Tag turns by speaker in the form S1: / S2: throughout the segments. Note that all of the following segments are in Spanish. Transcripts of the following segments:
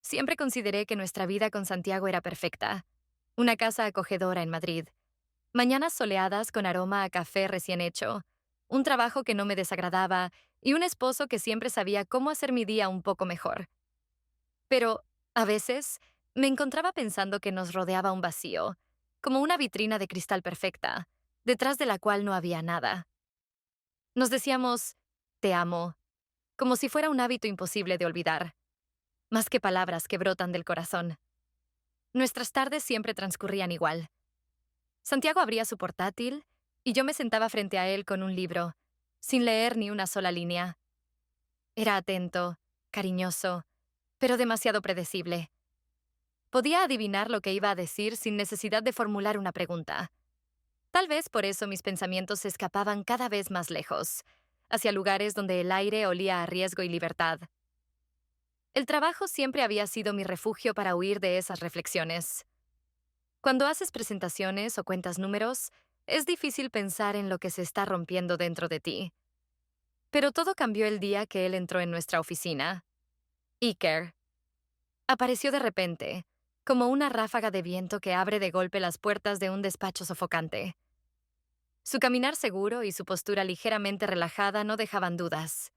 S1: Siempre consideré que nuestra vida con Santiago era perfecta. Una casa acogedora en Madrid, mañanas soleadas con aroma a café recién hecho, un trabajo que no me desagradaba y un esposo que siempre sabía cómo hacer mi día un poco mejor. Pero, a veces, me encontraba pensando que nos rodeaba un vacío, como una vitrina de cristal perfecta, detrás de la cual no había nada. Nos decíamos, te amo, como si fuera un hábito imposible de olvidar, más que palabras que brotan del corazón. Nuestras tardes siempre transcurrían igual. Santiago abría su portátil y yo me sentaba frente a él con un libro, sin leer ni una sola línea. Era atento, cariñoso, pero demasiado predecible. Podía adivinar lo que iba a decir sin necesidad de formular una pregunta. Tal vez por eso mis pensamientos se escapaban cada vez más lejos, hacia lugares donde el aire olía a riesgo y libertad. El trabajo siempre había sido mi refugio para huir de esas reflexiones. Cuando haces presentaciones o cuentas números, es difícil pensar en lo que se está rompiendo dentro de ti. Pero todo cambió el día que él entró en nuestra oficina. Iker apareció de repente, como una ráfaga de viento que abre de golpe las puertas de un despacho sofocante. Su caminar seguro y su postura ligeramente relajada no dejaban dudas.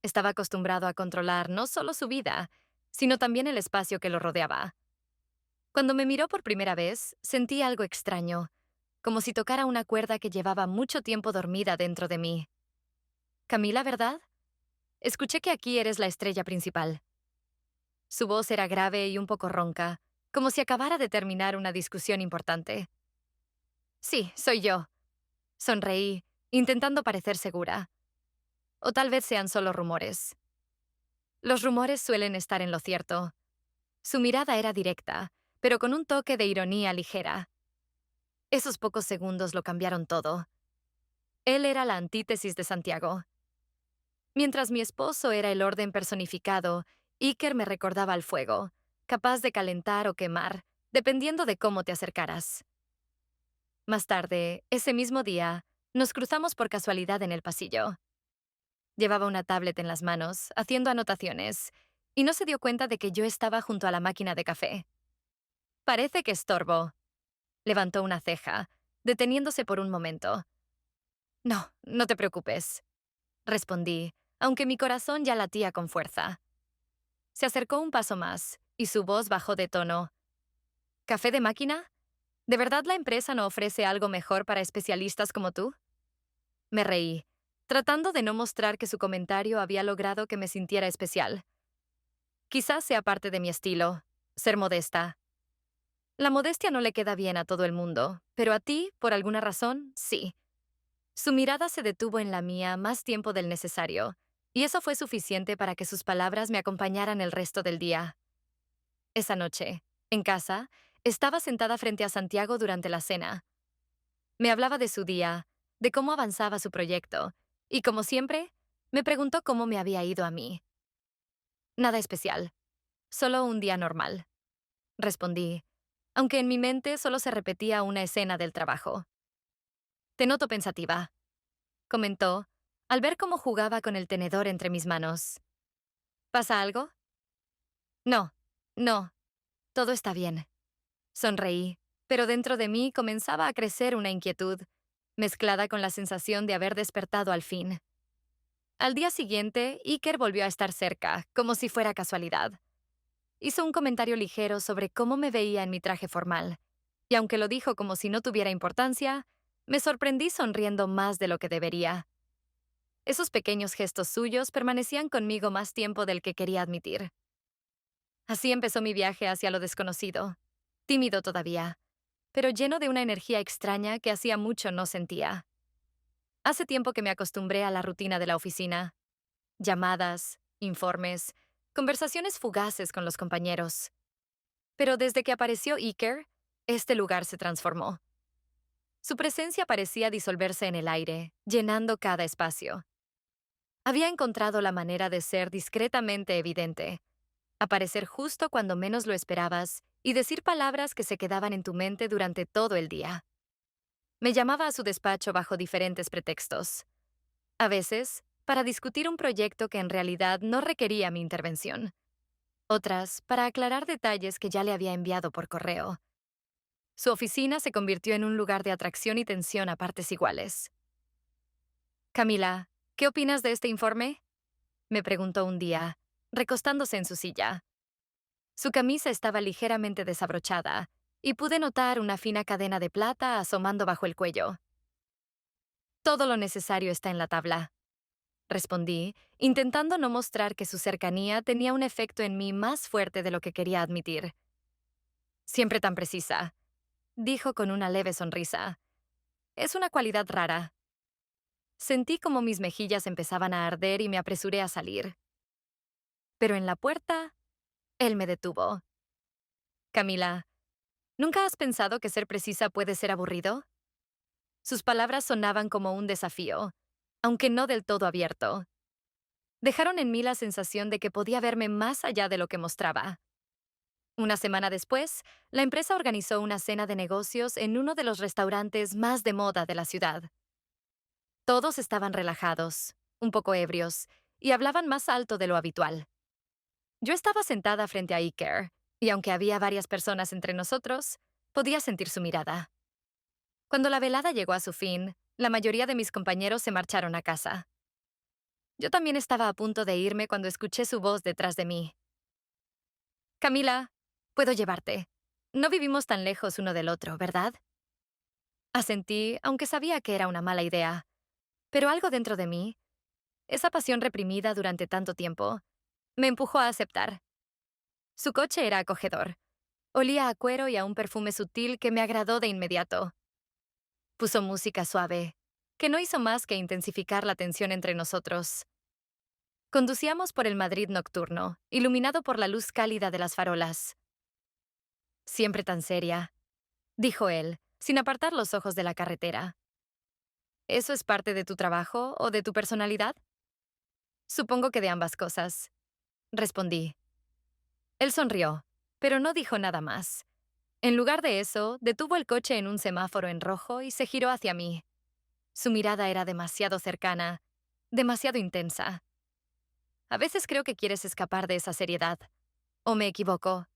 S1: Estaba acostumbrado a controlar no solo su vida, sino también el espacio que lo rodeaba. Cuando me miró por primera vez, sentí algo extraño, como si tocara una cuerda que llevaba mucho tiempo dormida dentro de mí. Camila, ¿verdad? Escuché que aquí eres la estrella principal. Su voz era grave y un poco ronca, como si acabara de terminar una discusión importante. Sí, soy yo. Sonreí, intentando parecer segura. O tal vez sean solo rumores. Los rumores suelen estar en lo cierto. Su mirada era directa, pero con un toque de ironía ligera. Esos pocos segundos lo cambiaron todo. Él era la antítesis de Santiago. Mientras mi esposo era el orden personificado, Iker me recordaba al fuego, capaz de calentar o quemar, dependiendo de cómo te acercaras. Más tarde, ese mismo día, nos cruzamos por casualidad en el pasillo. Llevaba una tablet en las manos, haciendo anotaciones, y no se dio cuenta de que yo estaba junto a la máquina de café. Parece que estorbo. Levantó una ceja, deteniéndose por un momento. No, no te preocupes, respondí, aunque mi corazón ya latía con fuerza. Se acercó un paso más, y su voz bajó de tono. ¿Café de máquina? ¿De verdad la empresa no ofrece algo mejor para especialistas como tú? Me reí, tratando de no mostrar que su comentario había logrado que me sintiera especial. Quizás sea parte de mi estilo, ser modesta. La modestia no le queda bien a todo el mundo, pero a ti, por alguna razón, sí. Su mirada se detuvo en la mía más tiempo del necesario, y eso fue suficiente para que sus palabras me acompañaran el resto del día. Esa noche, en casa, estaba sentada frente a Santiago durante la cena. Me hablaba de su día, de cómo avanzaba su proyecto, y como siempre, me preguntó cómo me había ido a mí. Nada especial, solo un día normal, respondí, aunque en mi mente solo se repetía una escena del trabajo. Te noto pensativa, comentó, al ver cómo jugaba con el tenedor entre mis manos. ¿Pasa algo? No, no, todo está bien. Sonreí, pero dentro de mí comenzaba a crecer una inquietud, mezclada con la sensación de haber despertado al fin. Al día siguiente, Iker volvió a estar cerca, como si fuera casualidad. Hizo un comentario ligero sobre cómo me veía en mi traje formal, y aunque lo dijo como si no tuviera importancia, me sorprendí sonriendo más de lo que debería. Esos pequeños gestos suyos permanecían conmigo más tiempo del que quería admitir. Así empezó mi viaje hacia lo desconocido, tímido todavía, pero lleno de una energía extraña que hacía mucho no sentía. Hace tiempo que me acostumbré a la rutina de la oficina. Llamadas, informes, conversaciones fugaces con los compañeros. Pero desde que apareció Iker, este lugar se transformó. Su presencia parecía disolverse en el aire, llenando cada espacio. Había encontrado la manera de ser discretamente evidente, aparecer justo cuando menos lo esperabas y decir palabras que se quedaban en tu mente durante todo el día. Me llamaba a su despacho bajo diferentes pretextos. A veces, para discutir un proyecto que en realidad no requería mi intervención. otras para aclarar detalles que ya le había enviado por correo. Su oficina se convirtió en un lugar de atracción y tensión a partes iguales. Camila, ¿qué opinas de este informe? Me preguntó un día, recostándose en su silla. Su camisa estaba ligeramente desabrochada, y pude notar una fina cadena de plata asomando bajo el cuello. Todo lo necesario está en la tabla, respondí, intentando no mostrar que su cercanía tenía un efecto en mí más fuerte de lo que quería admitir. Siempre tan precisa, dijo con una leve sonrisa. Es una cualidad rara. Sentí como mis mejillas empezaban a arder y me apresuré a salir. Pero en la puerta, él me detuvo. Camila, ¿nunca has pensado que ser precisa puede ser aburrido? Sus palabras sonaban como un desafío, aunque no del todo abierto. Dejaron en mí la sensación de que podía verme más allá de lo que mostraba. Una semana después, la empresa organizó una cena de negocios en uno de los restaurantes más de moda de la ciudad. Todos estaban relajados, un poco ebrios, y hablaban más alto de lo habitual. Yo estaba sentada frente a Iker, y aunque había varias personas entre nosotros, podía sentir su mirada. Cuando la velada llegó a su fin, la mayoría de mis compañeros se marcharon a casa. Yo también estaba a punto de irme cuando escuché su voz detrás de mí. Camila, puedo llevarte. No vivimos tan lejos uno del otro, ¿verdad? Asentí, aunque sabía que era una mala idea. Pero algo dentro de mí, esa pasión reprimida durante tanto tiempo, me empujó a aceptar. Su coche era acogedor. Olía a cuero y a un perfume sutil que me agradó de inmediato. Puso música suave, que no hizo más que intensificar la tensión entre nosotros. Conducíamos por el Madrid nocturno, iluminado por la luz cálida de las farolas. Siempre tan seria, dijo él, sin apartar los ojos de la carretera. ¿Eso es parte de tu trabajo o de tu personalidad? Supongo que de ambas cosas, respondí. Él sonrió, pero no dijo nada más. En lugar de eso, detuvo el coche en un semáforo en rojo y se giró hacia mí. Su mirada era demasiado cercana, demasiado intensa. A veces creo que quieres escapar de esa seriedad. ¿O me equivoco?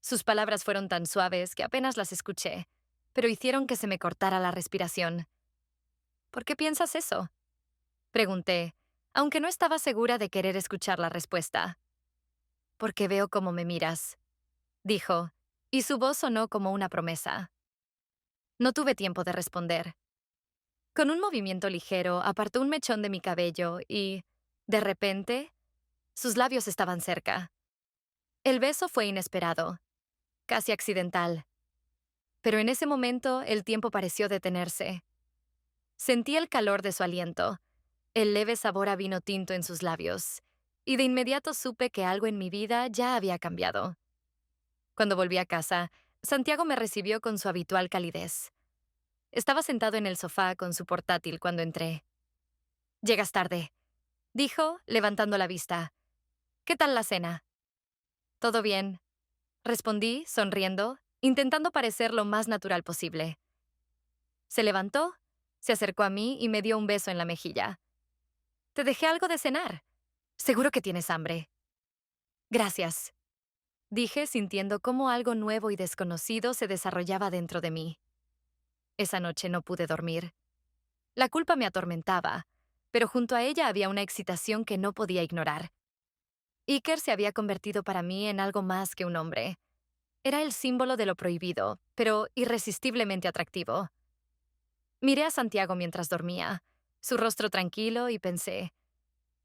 S1: Sus palabras fueron tan suaves que apenas las escuché, pero hicieron que se me cortara la respiración. ¿Por qué piensas eso? Pregunté, aunque no estaba segura de querer escuchar la respuesta. Porque veo cómo me miras, dijo, y su voz sonó como una promesa. No tuve tiempo de responder. Con un movimiento ligero, apartó un mechón de mi cabello y, de repente, sus labios estaban cerca. El beso fue inesperado, casi accidental. Pero en ese momento el tiempo pareció detenerse. Sentí el calor de su aliento, el leve sabor a vino tinto en sus labios, y de inmediato supe que algo en mi vida ya había cambiado. Cuando volví a casa, Santiago me recibió con su habitual calidez. Estaba sentado en el sofá con su portátil cuando entré. «Llegas tarde», dijo, levantando la vista. «¿Qué tal la cena?» «Todo bien», respondí, sonriendo, intentando parecer lo más natural posible. Se levantó, se acercó a mí y me dio un beso en la mejilla. «Te dejé algo de cenar. Seguro que tienes hambre». «Gracias», dije, sintiendo cómo algo nuevo y desconocido se desarrollaba dentro de mí. Esa noche no pude dormir. La culpa me atormentaba, pero junto a ella había una excitación que no podía ignorar. Iker se había convertido para mí en algo más que un hombre. Era el símbolo de lo prohibido, pero irresistiblemente atractivo. Miré a Santiago mientras dormía, su rostro tranquilo, y pensé,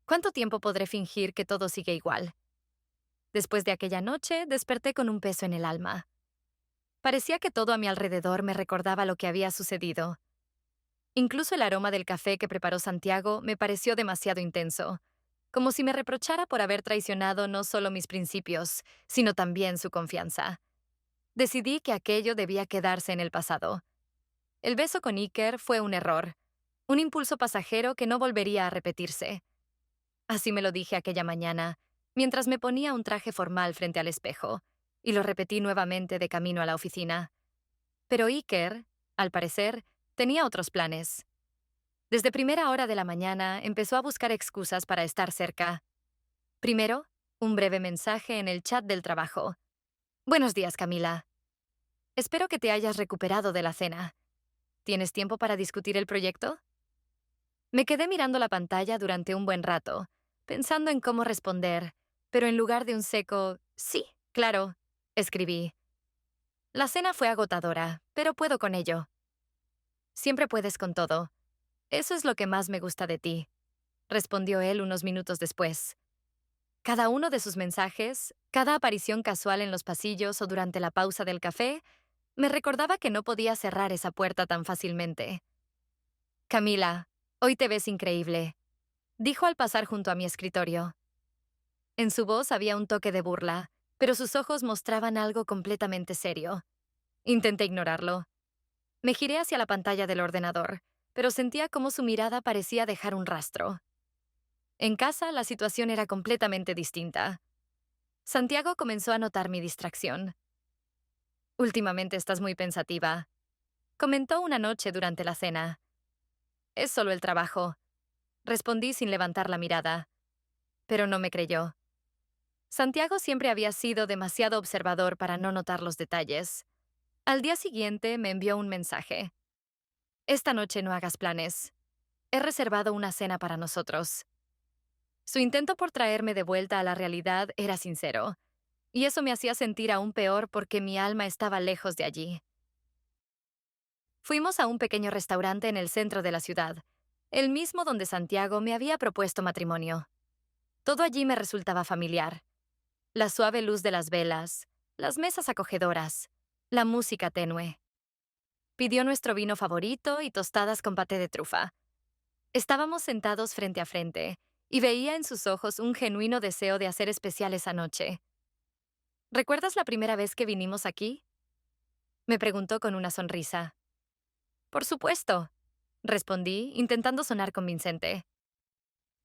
S1: ¿cuánto tiempo podré fingir que todo sigue igual? Después de aquella noche, desperté con un peso en el alma. Parecía que todo a mi alrededor me recordaba lo que había sucedido. Incluso el aroma del café que preparó Santiago me pareció demasiado intenso, como si me reprochara por haber traicionado no solo mis principios, sino también su confianza. Decidí que aquello debía quedarse en el pasado. El beso con Iker fue un error, un impulso pasajero que no volvería a repetirse. Así me lo dije aquella mañana, mientras me ponía un traje formal frente al espejo, y lo repetí nuevamente de camino a la oficina. Pero Iker, al parecer, tenía otros planes. Desde primera hora de la mañana empezó a buscar excusas para estar cerca. Primero, Un breve mensaje en el chat del trabajo. Buenos días, Camila. Espero que te hayas recuperado de la cena. ¿Tienes tiempo para discutir el proyecto? Me quedé mirando la pantalla durante un buen rato, pensando en cómo responder, pero en lugar de un seco sí, claro, escribí. La cena fue agotadora, pero puedo con ello. Siempre puedes con todo. Eso es lo que más me gusta de ti, respondió él unos minutos después. Cada uno de sus mensajes, cada aparición casual en los pasillos o durante la pausa del café, me recordaba que no podía cerrar esa puerta tan fácilmente. Camila, hoy te ves increíble, dijo al pasar junto a mi escritorio. En su voz había un toque de burla, pero sus ojos mostraban algo completamente serio. Intenté ignorarlo. Me giré hacia la pantalla del ordenador, pero sentía cómo su mirada parecía dejar un rastro. En casa, la situación era completamente distinta. Santiago comenzó a notar mi distracción. Últimamente estás muy pensativa, comentó una noche durante la cena. Es solo el trabajo, respondí sin levantar la mirada, pero no me creyó. Santiago siempre había sido demasiado observador para no notar los detalles. Al día siguiente me envió un mensaje. Esta noche no hagas planes. He reservado una cena para nosotros. Su intento por traerme de vuelta a la realidad era sincero, y eso me hacía sentir aún peor porque mi alma estaba lejos de allí. Fuimos a un pequeño restaurante en el centro de la ciudad, el mismo donde Santiago me había propuesto matrimonio. Todo allí me resultaba familiar. La suave luz de las velas, las mesas acogedoras, la música tenue. Pidió nuestro vino favorito y tostadas con paté de trufa. Estábamos sentados frente a frente, y veía en sus ojos un genuino deseo de hacer especial esa noche. ¿Recuerdas la primera vez que vinimos aquí? Me preguntó con una sonrisa. Por supuesto, respondí, intentando sonar convincente.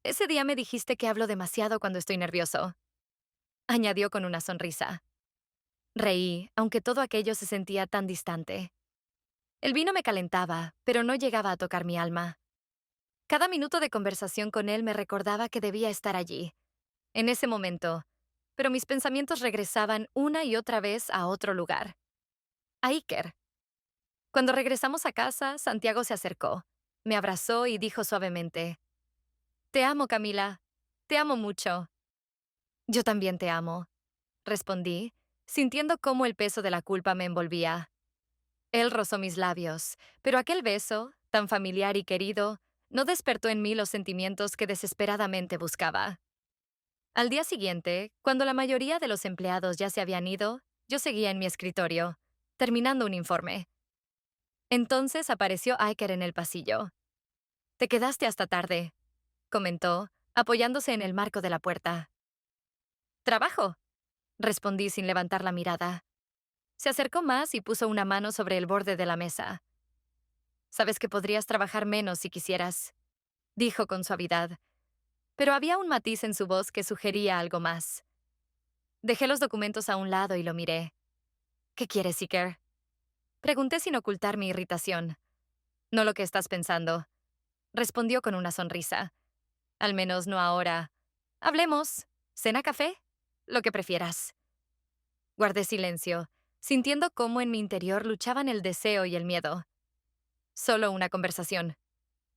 S1: Ese día me dijiste que hablo demasiado cuando estoy nervioso, añadió con una sonrisa. Reí, aunque todo aquello se sentía tan distante. El vino me calentaba, pero no llegaba a tocar mi alma. Cada minuto de conversación con él me recordaba que debía estar allí, en ese momento, pero mis pensamientos regresaban una y otra vez a otro lugar. A Iker. Cuando regresamos a casa, Santiago se acercó, me abrazó y dijo suavemente, Te amo, Camila. Te amo mucho. Yo también te amo, respondí, sintiendo cómo el peso de la culpa me envolvía. Él rozó mis labios, pero aquel beso, tan familiar y querido, no despertó en mí los sentimientos que desesperadamente buscaba. Al día siguiente, cuando la mayoría de los empleados ya se habían ido, yo seguía en mi escritorio, terminando un informe. Entonces apareció Iker en el pasillo. Te quedaste hasta tarde, comentó, apoyándose en el marco de la puerta. Trabajo, respondí sin levantar la mirada. Se acercó más y puso una mano sobre el borde de la mesa. Sabes que podrías trabajar menos si quisieras, dijo con suavidad, pero había un matiz en su voz que sugería algo más. Dejé los documentos a un lado y lo miré. ¿Qué quieres, Iker? Pregunté sin ocultar mi irritación. No lo que estás pensando, respondió con una sonrisa. Al menos no ahora. Hablemos. ¿Cena, café? Lo que prefieras. Guardé silencio, sintiendo cómo en mi interior luchaban el deseo y el miedo. Solo una conversación,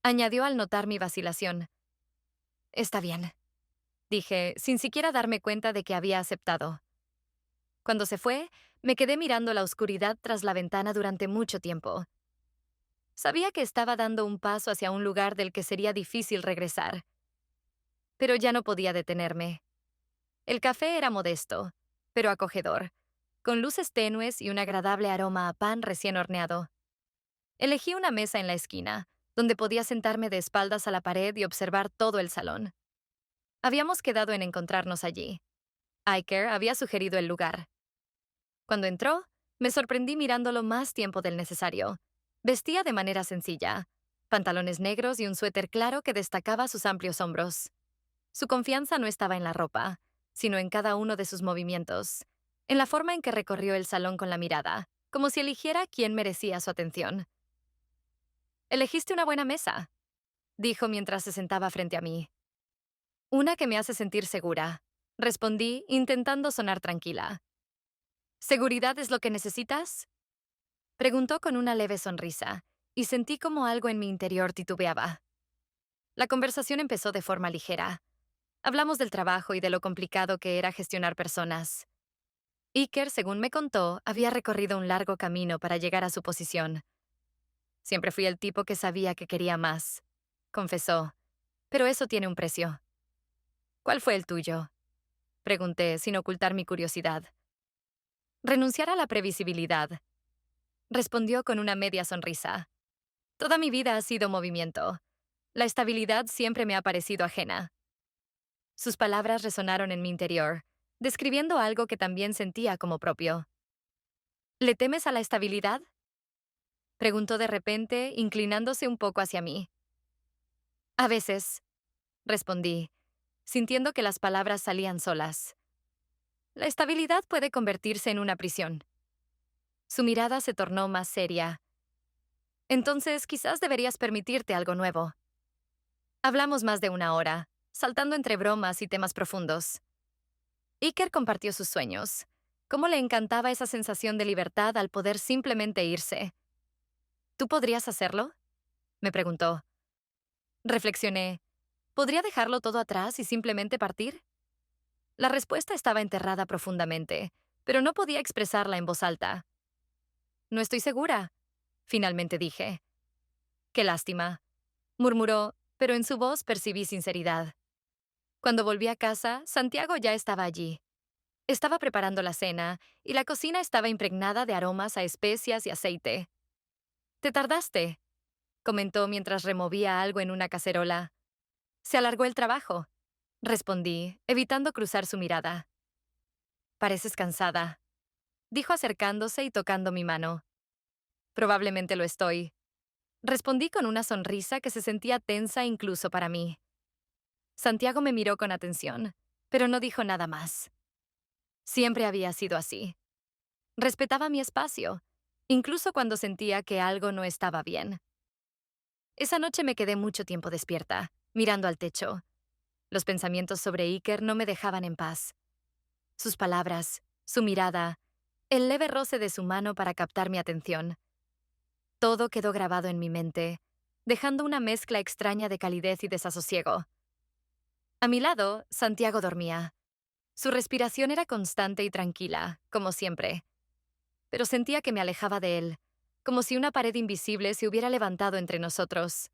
S1: añadió al notar mi vacilación. Está bien, dije, sin siquiera darme cuenta de que había aceptado. Cuando se fue, me quedé mirando la oscuridad tras la ventana durante mucho tiempo. Sabía que estaba dando un paso hacia un lugar del que sería difícil regresar. Pero ya no podía detenerme. El café era modesto, pero acogedor, con luces tenues y un agradable aroma a pan recién horneado. Elegí una mesa en la esquina, donde podía sentarme de espaldas a la pared y observar todo el salón. Habíamos quedado en encontrarnos allí. Iker había sugerido el lugar. Cuando entró, me sorprendí mirándolo más tiempo del necesario. Vestía de manera sencilla, pantalones negros y un suéter claro que destacaba sus amplios hombros. Su confianza no estaba en la ropa, sino en cada uno de sus movimientos, en la forma en que recorrió el salón con la mirada, como si eligiera quién merecía su atención. Elegiste una buena mesa, dijo mientras se sentaba frente a mí. Una que me hace sentir segura, respondí, intentando sonar tranquila. ¿Seguridad es lo que necesitas? Preguntó con una leve sonrisa, y sentí como algo en mi interior titubeaba. La conversación empezó de forma ligera. Hablamos del trabajo y de lo complicado que era gestionar personas. Iker, según me contó, había recorrido un largo camino para llegar a su posición. Siempre fui el tipo que sabía que quería más, confesó, pero eso tiene un precio. ¿Cuál fue el tuyo? Pregunté, sin ocultar mi curiosidad. Renunciar a la previsibilidad, respondió con una media sonrisa. Toda mi vida ha sido movimiento. La estabilidad siempre me ha parecido ajena. Sus palabras resonaron en mi interior, describiendo algo que también sentía como propio. ¿Le temes a la estabilidad? Preguntó de repente, inclinándose un poco hacia mí. A veces, respondí, sintiendo que las palabras salían solas. La estabilidad puede convertirse en una prisión. Su mirada se tornó más seria. Entonces, quizás deberías permitirte algo nuevo. Hablamos más de una hora, saltando entre bromas y temas profundos. Iker compartió sus sueños. Cómo le encantaba esa sensación de libertad al poder simplemente irse. ¿Tú podrías hacerlo? Me preguntó. Reflexioné. ¿Podría dejarlo todo atrás y simplemente partir? La respuesta estaba enterrada profundamente, pero no podía expresarla en voz alta. No estoy segura, finalmente dije. Qué lástima, murmuró, pero en su voz percibí sinceridad. Cuando volví a casa, Santiago ya estaba allí. Estaba preparando la cena, y la cocina estaba impregnada de aromas a especias y aceite. «¿Te tardaste?», comentó mientras removía algo en una cacerola. «Se alargó el trabajo», respondí, evitando cruzar su mirada. «Pareces cansada», dijo acercándose y tocando mi mano. «Probablemente lo estoy», respondí con una sonrisa que se sentía tensa incluso para mí. Santiago me miró con atención, pero no dijo nada más. Siempre había sido así. Respetaba mi espacio, incluso cuando sentía que algo no estaba bien. Esa noche me quedé mucho tiempo despierta, mirando al techo. Los pensamientos sobre Iker no me dejaban en paz. Sus palabras, su mirada, el leve roce de su mano para captar mi atención. Todo quedó grabado en mi mente, dejando una mezcla extraña de calidez y desasosiego. A mi lado, Santiago dormía. Su respiración era constante y tranquila, como siempre. Pero sentía que me alejaba de él, como si una pared invisible se hubiera levantado entre nosotros.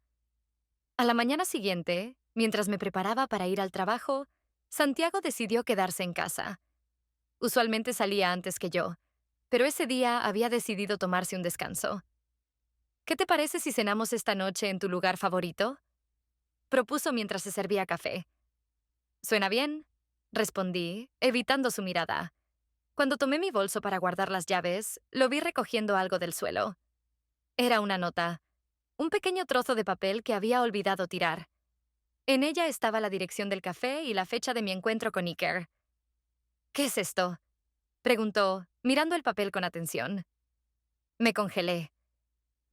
S1: A la mañana siguiente, mientras me preparaba para ir al trabajo, Santiago decidió quedarse en casa. Usualmente salía antes que yo, pero ese día había decidido tomarse un descanso. «¿Qué te parece si cenamos esta noche en tu lugar favorito?», propuso mientras se servía café. «Suena bien», respondí, evitando su mirada. Cuando tomé mi bolso para guardar las llaves, lo vi recogiendo algo del suelo. Era una nota, un pequeño trozo de papel que había olvidado tirar. En ella estaba la dirección del café y la fecha de mi encuentro con Iker. «¿Qué es esto?», preguntó, mirando el papel con atención. Me congelé.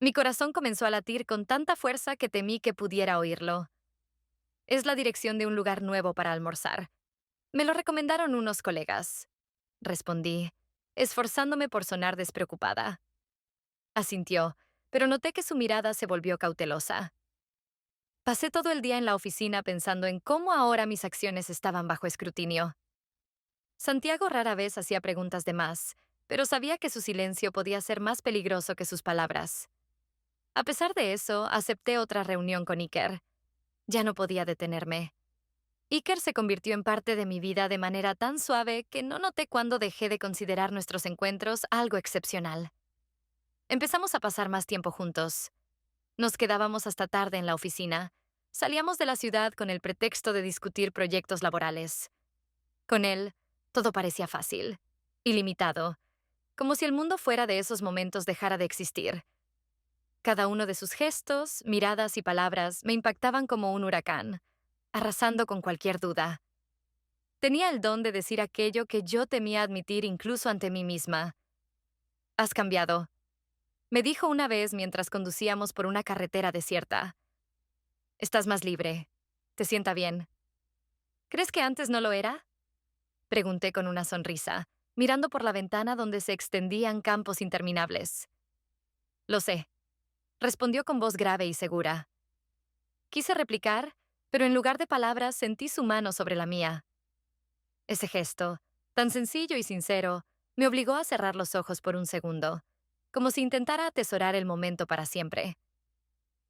S1: Mi corazón comenzó a latir con tanta fuerza que temí que pudiera oírlo. «Es la dirección de un lugar nuevo para almorzar. Me lo recomendaron unos colegas», respondí, esforzándome por sonar despreocupada. Asintió, pero noté que su mirada se volvió cautelosa. Pasé todo el día en la oficina pensando en cómo ahora mis acciones estaban bajo escrutinio. Santiago rara vez hacía preguntas de más, pero sabía que su silencio podía ser más peligroso que sus palabras. A pesar de eso, acepté otra reunión con Iker. Ya no podía detenerme. Iker se convirtió en parte de mi vida de manera tan suave que no noté cuándo dejé de considerar nuestros encuentros algo excepcional. Empezamos a pasar más tiempo juntos. Nos quedábamos hasta tarde en la oficina. Salíamos de la ciudad con el pretexto de discutir proyectos laborales. Con él, todo parecía fácil, ilimitado, como si el mundo fuera de esos momentos dejara de existir. Cada uno de sus gestos, miradas y palabras me impactaban como un huracán, arrasando con cualquier duda. Tenía el don de decir aquello que yo temía admitir incluso ante mí misma. «Has cambiado», me dijo una vez mientras conducíamos por una carretera desierta. «Estás más libre. Te sienta bien». «¿Crees que antes no lo era?», Pregunté con una sonrisa, mirando por la ventana donde se extendían campos interminables. Lo sé, respondió con voz grave y segura. Quise replicar, pero en lugar de palabras sentí su mano sobre la mía. Ese gesto, tan sencillo y sincero, me obligó a cerrar los ojos por un segundo, como si intentara atesorar el momento para siempre.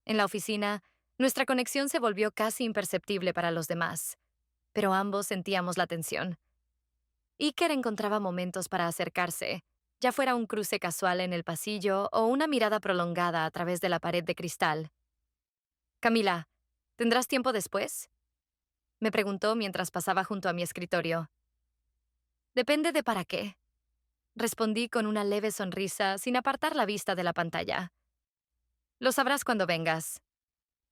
S1: En la oficina, nuestra conexión se volvió casi imperceptible para los demás, pero ambos sentíamos la tensión. Iker encontraba momentos para acercarse, ya fuera un cruce casual en el pasillo o una mirada prolongada a través de la pared de cristal. Camila, ¿tendrás tiempo después? Me preguntó mientras pasaba junto a mi escritorio. Depende de para qué. Respondí con una leve sonrisa sin apartar la vista de la pantalla. Lo sabrás cuando vengas,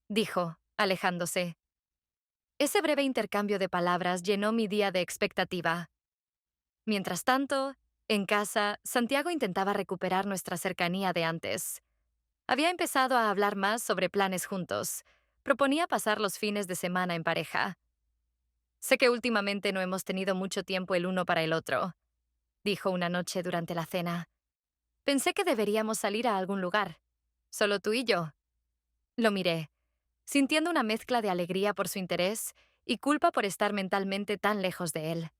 S1: dijo, alejándose. Ese breve intercambio de palabras llenó mi día de expectativa. Mientras tanto, en casa, Santiago intentaba recuperar nuestra cercanía de antes. Había empezado a hablar más sobre planes juntos. Proponía pasar los fines de semana en pareja. Sé que últimamente no hemos tenido mucho tiempo el uno para el otro, dijo una noche durante la cena. Pensé que deberíamos salir a algún lugar. Solo tú y yo. Lo miré, sintiendo una mezcla de alegría por su interés y culpa por estar mentalmente tan lejos de él.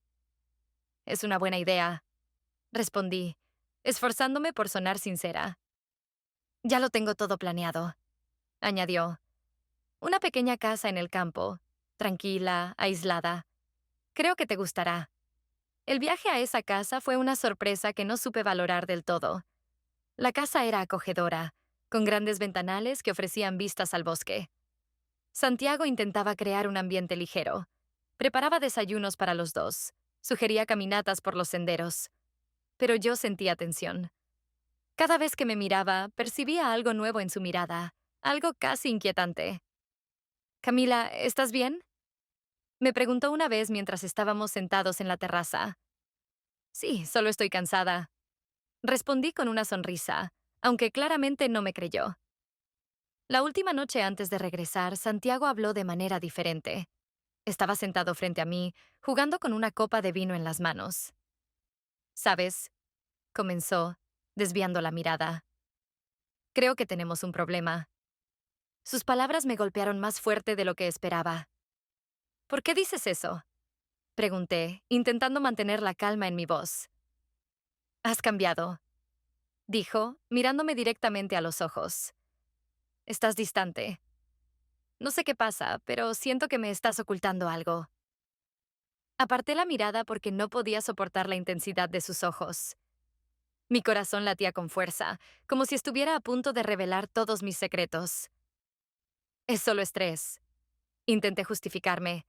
S1: Es una buena idea, respondí, esforzándome por sonar sincera. Ya lo tengo todo planeado, añadió. Una pequeña casa en el campo, tranquila, aislada. Creo que te gustará. El viaje a esa casa fue una sorpresa que no supe valorar del todo. La casa era acogedora, con grandes ventanales que ofrecían vistas al bosque. Santiago intentaba crear un ambiente ligero. Preparaba desayunos para los dos. Sugería caminatas por los senderos. Pero yo sentía tensión. Cada vez que me miraba, percibía algo nuevo en su mirada, algo casi inquietante. Camila, ¿estás bien? Me preguntó una vez mientras estábamos sentados en la terraza. Sí, solo estoy cansada. Respondí con una sonrisa, aunque claramente no me creyó. La última noche antes de regresar, Santiago habló de manera diferente. Estaba sentado frente a mí, jugando con una copa de vino en las manos. ¿Sabes? Comenzó, desviando la mirada. Creo que tenemos un problema. Sus palabras me golpearon más fuerte de lo que esperaba. ¿Por qué dices eso? Pregunté, intentando mantener la calma en mi voz. Has cambiado, dijo, mirándome directamente a los ojos. Estás distante. No sé qué pasa, pero siento que me estás ocultando algo. Aparté la mirada porque no podía soportar la intensidad de sus ojos. Mi corazón latía con fuerza, como si estuviera a punto de revelar todos mis secretos. Es solo estrés. Intenté justificarme.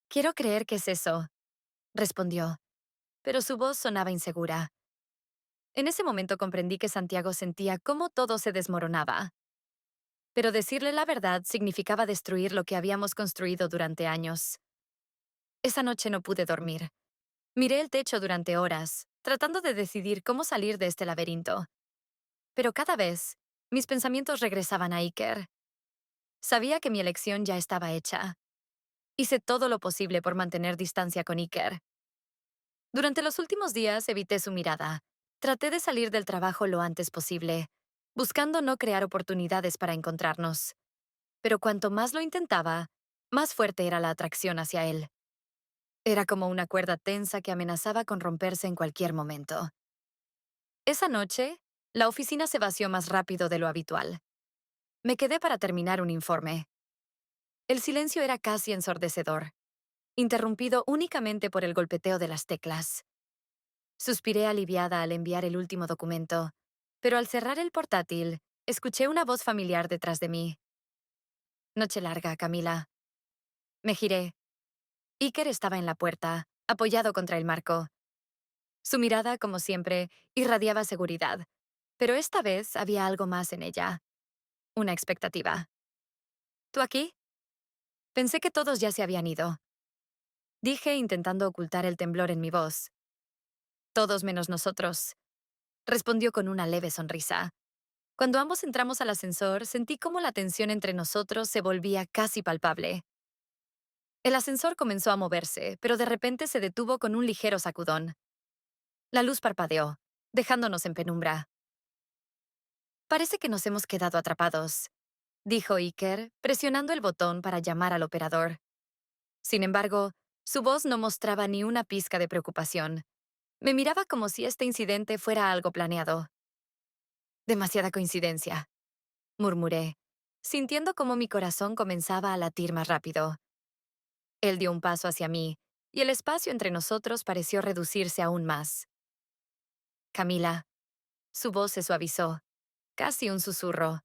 S1: Quiero creer que es eso, respondió, pero su voz sonaba insegura. En ese momento comprendí que Santiago sentía cómo todo se desmoronaba. Pero decirle la verdad significaba destruir lo que habíamos construido durante años. Esa noche no pude dormir. Miré el techo durante horas, tratando de decidir cómo salir de este laberinto. Pero cada vez, mis pensamientos regresaban a Iker. Sabía que mi elección ya estaba hecha. Hice todo lo posible por mantener distancia con Iker. Durante los últimos días evité su mirada. Traté de salir del trabajo lo antes posible, buscando no crear oportunidades para encontrarnos. Pero cuanto más lo intentaba, más fuerte era la atracción hacia él. Era como una cuerda tensa que amenazaba con romperse en cualquier momento. Esa noche, la oficina se vació más rápido de lo habitual. Me quedé para terminar un informe. El silencio era casi ensordecedor, interrumpido únicamente por el golpeteo de las teclas. Suspiré aliviada al enviar el último documento, pero al cerrar el portátil, escuché una voz familiar detrás de mí. Noche larga, Camila. Me giré. Iker estaba en la puerta, apoyado contra el marco. Su mirada, como siempre, irradiaba seguridad, pero esta vez había algo más en ella. Una expectativa. ¿Tú aquí? Pensé que todos ya se habían ido. Dije intentando ocultar el temblor en mi voz. Todos menos nosotros, respondió con una leve sonrisa. Cuando ambos entramos al ascensor, sentí cómo la tensión entre nosotros se volvía casi palpable. El ascensor comenzó a moverse, pero de repente se detuvo con un ligero sacudón. La luz parpadeó, dejándonos en penumbra. Parece que nos hemos quedado atrapados, dijo Iker, presionando el botón para llamar al operador. Sin embargo, su voz no mostraba ni una pizca de preocupación. Me miraba como si este incidente fuera algo planeado. Demasiada coincidencia, murmuré, sintiendo cómo mi corazón comenzaba a latir más rápido. Él dio un paso hacia mí, y el espacio entre nosotros pareció reducirse aún más. Camila. Su voz se suavizó, casi un susurro.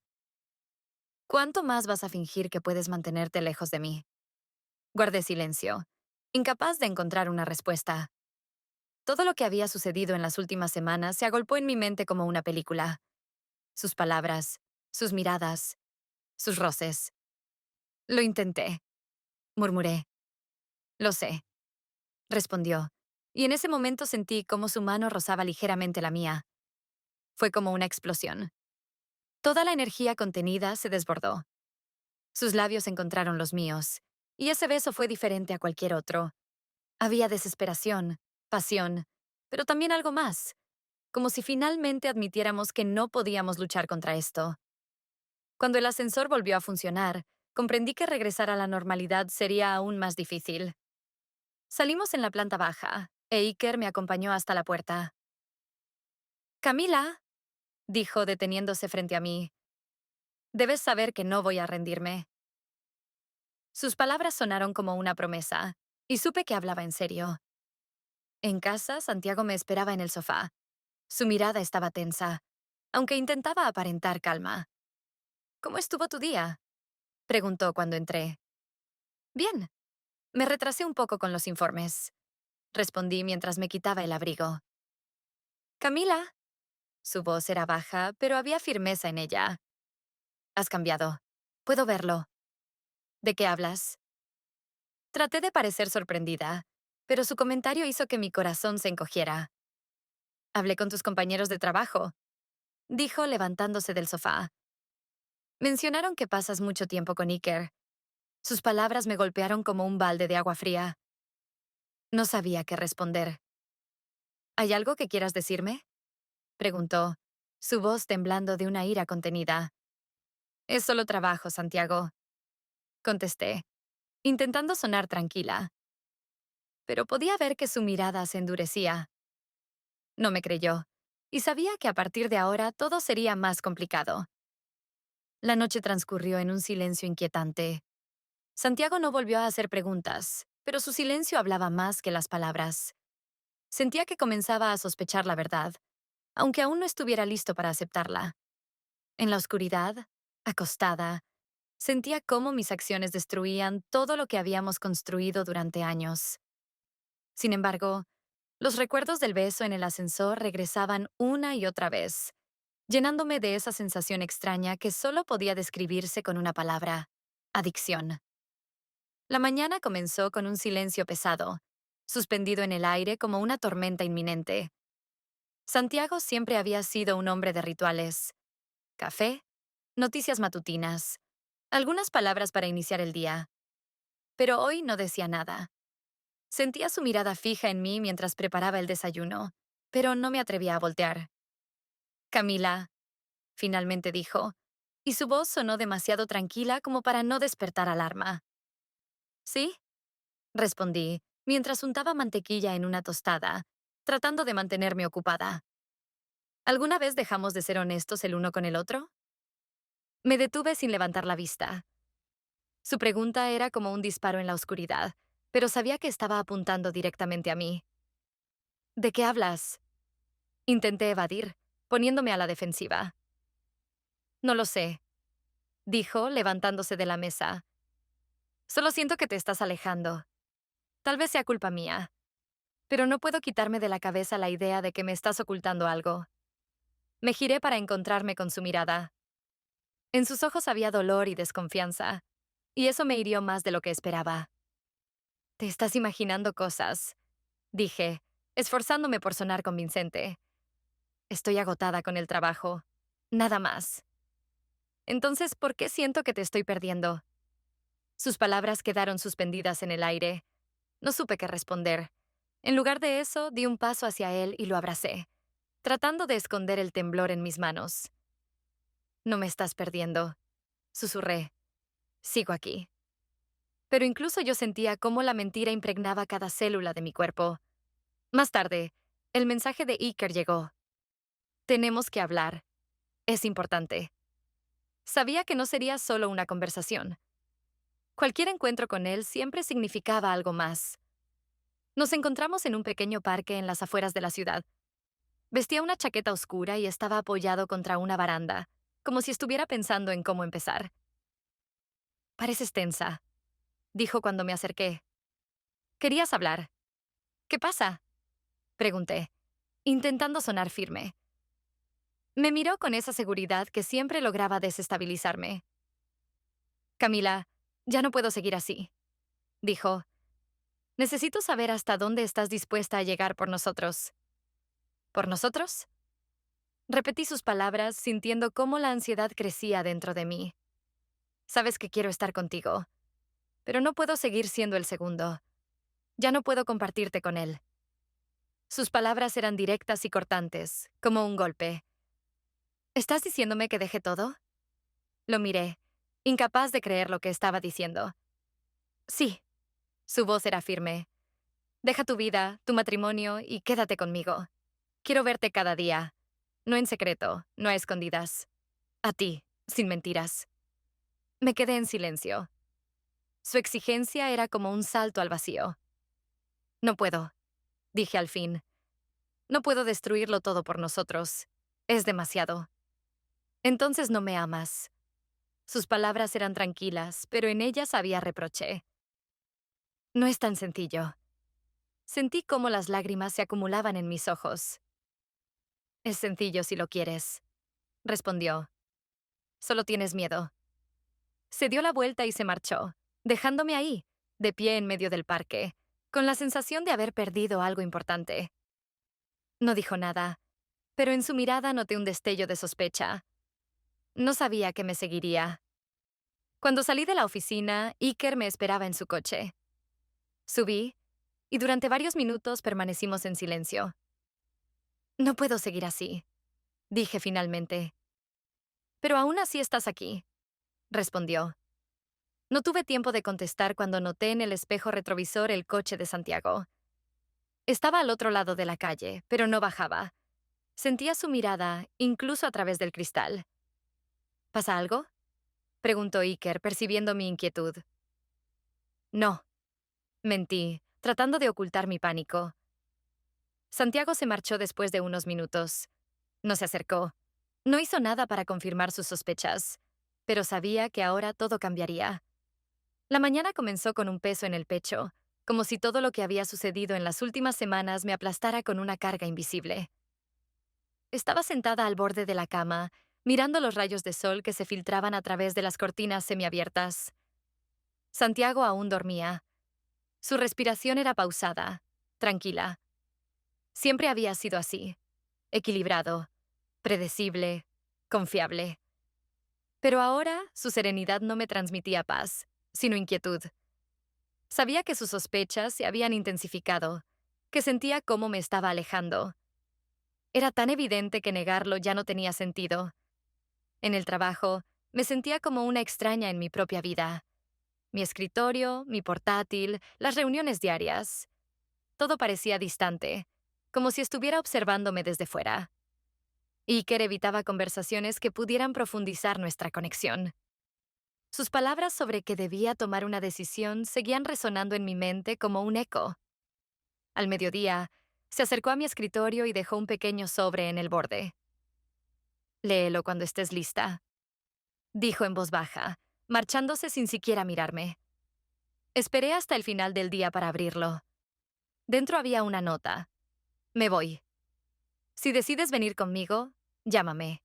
S1: ¿Cuánto más vas a fingir que puedes mantenerte lejos de mí? Guardé silencio, incapaz de encontrar una respuesta. Todo lo que había sucedido en las últimas semanas se agolpó en mi mente como una película. Sus palabras, sus miradas, sus roces. Lo intenté, murmuré. Lo sé, respondió, y en ese momento sentí cómo su mano rozaba ligeramente la mía. Fue como una explosión. Toda la energía contenida se desbordó. Sus labios encontraron los míos, y ese beso fue diferente a cualquier otro. Había desesperación, pasión, pero también algo más, como si finalmente admitiéramos que no podíamos luchar contra esto. Cuando el ascensor volvió a funcionar, comprendí que regresar a la normalidad sería aún más difícil. Salimos en la planta baja, e Iker me acompañó hasta la puerta. Camila, dijo deteniéndose frente a mí, debes saber que no voy a rendirme. Sus palabras sonaron como una promesa, y supe que hablaba en serio. En casa, Santiago me esperaba en el sofá. Su mirada estaba tensa, aunque intentaba aparentar calma. ¿Cómo estuvo tu día? Preguntó cuando entré. Bien. Me retrasé un poco con los informes, respondí mientras me quitaba el abrigo. Camila. Su voz era baja, pero había firmeza en ella. Has cambiado. Puedo verlo. ¿De qué hablas? Traté de parecer sorprendida, pero su comentario hizo que mi corazón se encogiera. Hablé con tus compañeros de trabajo, dijo levantándose del sofá. Mencionaron que pasas mucho tiempo con Iker. Sus palabras me golpearon como un balde de agua fría. No sabía qué responder. ¿Hay algo que quieras decirme? Preguntó, su voz temblando de una ira contenida. Es solo trabajo, Santiago, contesté, intentando sonar tranquila. Pero podía ver que su mirada se endurecía. No me creyó, y sabía que a partir de ahora todo sería más complicado. La noche transcurrió en un silencio inquietante. Santiago no volvió a hacer preguntas, pero su silencio hablaba más que las palabras. Sentía que comenzaba a sospechar la verdad, aunque aún no estuviera listo para aceptarla. En la oscuridad, acostada, sentía cómo mis acciones destruían todo lo que habíamos construido durante años. Sin embargo, los recuerdos del beso en el ascensor regresaban una y otra vez, llenándome de esa sensación extraña que solo podía describirse con una palabra: adicción. La mañana comenzó con un silencio pesado, suspendido en el aire como una tormenta inminente. Santiago siempre había sido un hombre de rituales. Café, noticias matutinas, algunas palabras para iniciar el día. Pero hoy no decía nada. Sentía su mirada fija en mí mientras preparaba el desayuno, pero no me atrevía a voltear. Camila, finalmente dijo, y su voz sonó demasiado tranquila como para no despertar alarma. ¿Sí? Respondí, mientras untaba mantequilla en una tostada, tratando de mantenerme ocupada. ¿Alguna vez dejamos de ser honestos el uno con el otro? Me detuve sin levantar la vista. Su pregunta era como un disparo en la oscuridad, pero sabía que estaba apuntando directamente a mí. ¿De qué hablas? Intenté evadir, poniéndome a la defensiva. No lo sé, dijo, levantándose de la mesa. Solo siento que te estás alejando. Tal vez sea culpa mía, pero no puedo quitarme de la cabeza la idea de que me estás ocultando algo. Me giré para encontrarme con su mirada. En sus ojos había dolor y desconfianza, y eso me hirió más de lo que esperaba. Te estás imaginando cosas, dije, esforzándome por sonar convincente. Estoy agotada con el trabajo. Nada más. Entonces, ¿por qué siento que te estoy perdiendo? Sus palabras quedaron suspendidas en el aire. No supe qué responder. En lugar de eso, di un paso hacia él y lo abracé, tratando de esconder el temblor en mis manos. No me estás perdiendo, susurré. Sigo aquí. Pero incluso yo sentía cómo la mentira impregnaba cada célula de mi cuerpo. Más tarde, el mensaje de Iker llegó. Tenemos que hablar. Es importante. Sabía que no sería solo una conversación. Cualquier encuentro con él siempre significaba algo más. Nos encontramos en un pequeño parque en las afueras de la ciudad. Vestía una chaqueta oscura y estaba apoyado contra una baranda, como si estuviera pensando en cómo empezar. Pareces tensa, dijo cuando me acerqué. Querías hablar. ¿Qué pasa? Pregunté, intentando sonar firme. Me miró con esa seguridad que siempre lograba desestabilizarme. Camila, ya no puedo seguir así, dijo. Necesito saber hasta dónde estás dispuesta a llegar por nosotros. ¿Por nosotros? Repetí sus palabras, sintiendo cómo la ansiedad crecía dentro de mí. Sabes que quiero estar contigo, pero no puedo seguir siendo el segundo. Ya no puedo compartirte con él. Sus palabras eran directas y cortantes, como un golpe. ¿Estás diciéndome que deje todo? Lo miré, incapaz de creer lo que estaba diciendo. Sí, su voz era firme. Deja tu vida, tu matrimonio y quédate conmigo. Quiero verte cada día. No en secreto, no a escondidas. A ti, sin mentiras. Me quedé en silencio. Su exigencia era como un salto al vacío. No puedo, dije al fin. No puedo destruirlo todo por nosotros. Es demasiado. Entonces no me amas. Sus palabras eran tranquilas, pero en ellas había reproche. No es tan sencillo. Sentí cómo las lágrimas se acumulaban en mis ojos. Es sencillo si lo quieres, respondió. Solo tienes miedo. Se dio la vuelta y se marchó, dejándome ahí, de pie en medio del parque, con la sensación de haber perdido algo importante. No dijo nada, pero en su mirada noté un destello de sospecha. No sabía que me seguiría. Cuando salí de la oficina, Iker me esperaba en su coche. Subí, y durante varios minutos permanecimos en silencio. No puedo seguir así, dije finalmente. Pero aún así estás aquí, respondió. No tuve tiempo de contestar cuando noté en el espejo retrovisor el coche de Santiago. Estaba al otro lado de la calle, pero no bajaba. Sentía su mirada, incluso a través del cristal. ¿Pasa algo? Preguntó Iker, percibiendo mi inquietud. No, mentí, tratando de ocultar mi pánico. Santiago se marchó después de unos minutos. No se acercó. No hizo nada para confirmar sus sospechas, pero sabía que ahora todo cambiaría. La mañana comenzó con un peso en el pecho, como si todo lo que había sucedido en las últimas semanas me aplastara con una carga invisible. Estaba sentada al borde de la cama, mirando los rayos de sol que se filtraban a través de las cortinas semiabiertas. Santiago aún dormía. Su respiración era pausada, tranquila. Siempre había sido así, equilibrado, predecible, confiable. Pero ahora su serenidad no me transmitía paz, sino inquietud. Sabía que sus sospechas se habían intensificado, que sentía cómo me estaba alejando. Era tan evidente que negarlo ya no tenía sentido. En el trabajo, me sentía como una extraña en mi propia vida. Mi escritorio, mi portátil, las reuniones diarias. Todo parecía distante, como si estuviera observándome desde fuera. Iker evitaba conversaciones que pudieran profundizar nuestra conexión. Sus palabras sobre que debía tomar una decisión seguían resonando en mi mente como un eco. Al mediodía, se acercó a mi escritorio y dejó un pequeño sobre en el borde. Léelo cuando estés lista, dijo en voz baja, marchándose sin siquiera mirarme. Esperé hasta el final del día para abrirlo. Dentro había una nota. Me voy. Si decides venir conmigo, llámame.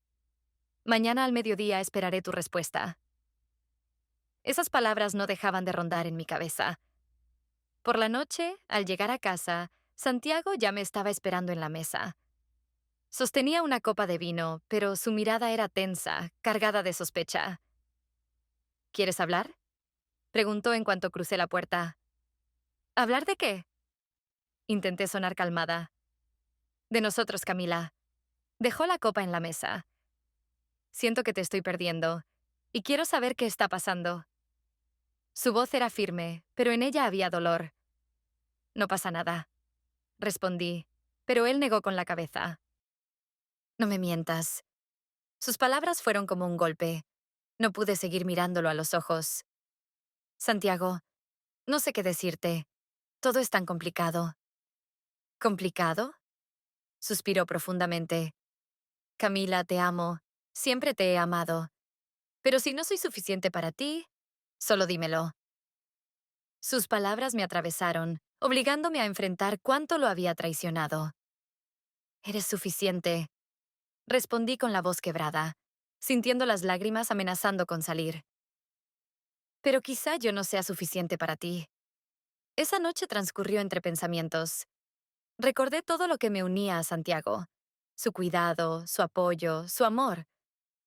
S1: Mañana al mediodía esperaré tu respuesta. Esas palabras no dejaban de rondar en mi cabeza. Por la noche, al llegar a casa, Santiago ya me estaba esperando en la mesa. Sostenía una copa de vino, pero su mirada era tensa, cargada de sospecha. ¿Quieres hablar? Preguntó en cuanto crucé la puerta. ¿Hablar de qué? Intenté sonar calmada. De nosotros, Camila. Dejó la copa en la mesa. Siento que te estoy perdiendo, y quiero saber qué está pasando. Su voz era firme, pero en ella había dolor. No pasa nada, respondí, pero él negó con la cabeza. No me mientas. Sus palabras fueron como un golpe. No pude seguir mirándolo a los ojos. Santiago, no sé qué decirte. Todo es tan complicado. ¿Complicado? Suspiró profundamente. Camila, te amo. Siempre te he amado. Pero si no soy suficiente para ti, solo dímelo. Sus palabras me atravesaron, obligándome a enfrentar cuánto lo había traicionado. Eres suficiente, respondí con la voz quebrada, sintiendo las lágrimas amenazando con salir. Pero quizá yo no sea suficiente para ti. Esa noche transcurrió entre pensamientos. Recordé todo lo que me unía a Santiago, su cuidado, su apoyo, su amor.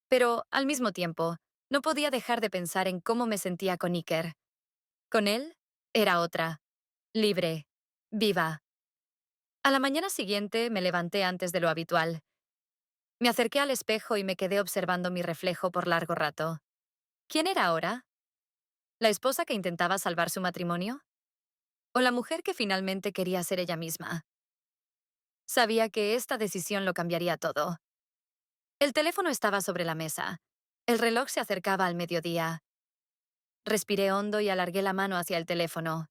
S1: Pero, al mismo tiempo, no podía dejar de pensar en cómo me sentía con Iker. Con él, era otra, libre, viva. A la mañana siguiente me levanté antes de lo habitual. Me acerqué al espejo y me quedé observando mi reflejo por largo rato. ¿Quién era ahora? ¿La esposa que intentaba salvar su matrimonio? ¿O la mujer que finalmente quería ser ella misma? Sabía que esta decisión lo cambiaría todo. El teléfono estaba sobre la mesa. El reloj se acercaba al mediodía. Respiré hondo y alargué la mano hacia el teléfono.